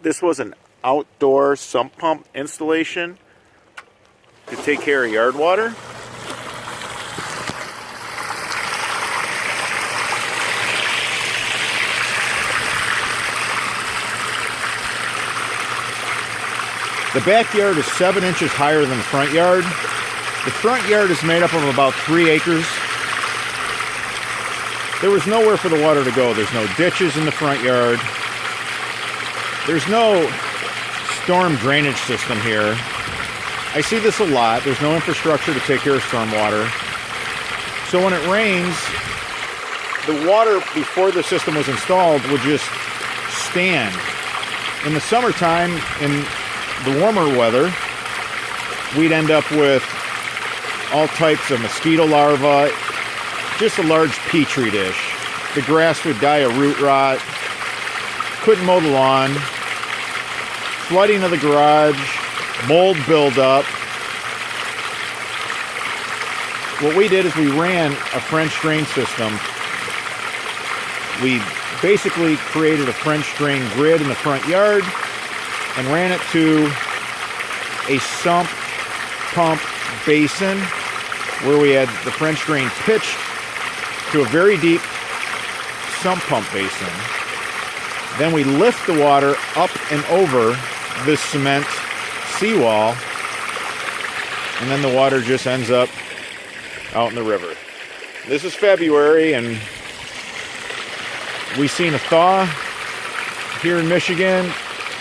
This was an outdoor sump pump installation to take care of yard water. The backyard is 7 inches higher than the front yard. The front yard is made up of about 3 acres. There was nowhere for the water to go. There's no ditches in the front yard. There's no storm drainage system here. I see this a lot. There's no infrastructure to take care of stormwater. So when it rains, the water before the system was installed would just stand. In the summertime, in the warmer weather, we'd end up with all types of mosquito larvae, just a large petri dish. The grass would die of root rot, couldn't mow the lawn, flooding of the garage, mold buildup. What we did is we ran a French drain system. We basically created a French drain grid in the front yard and ran it to a sump pump basin where we had the French drain pitched to a very deep sump pump basin. Then we lift the water up and over this cement seawall, and then the water just ends up out in the river. This is February, and we've seen a thaw here in Michigan,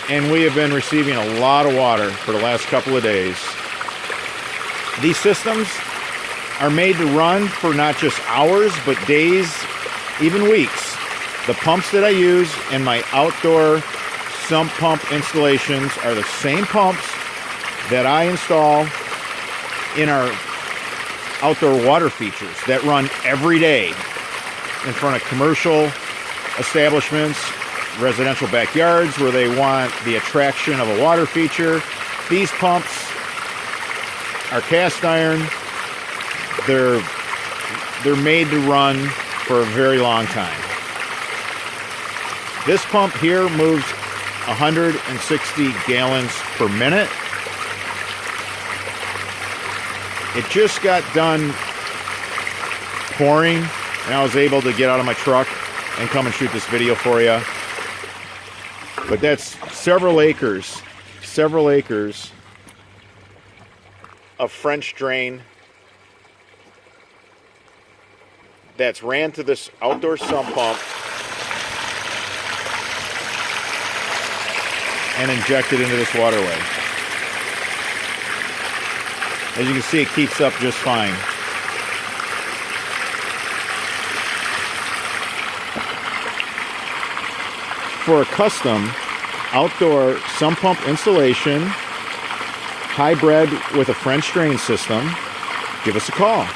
and we have been receiving a lot of water for the last couple of days. These systems are made to run for not just hours, but days, even weeks. The pumps that I use in my outdoor sump pump installations are the same pumps that I install in our outdoor water features that run every day in front of commercial establishments, residential backyards where they want the attraction of a water feature. These pumps are cast iron. They're made to run for a very long time. This pump here moves 160 gallons per minute. It just got done pouring, and I was able to get out of my truck and come and shoot this video for you. But that's several acres of French drain that's ran to this outdoor sump pump and injected into this waterway. As you can see, it keeps up just fine. For a custom outdoor sump pump installation, hybrid with a French drain system, give us a call.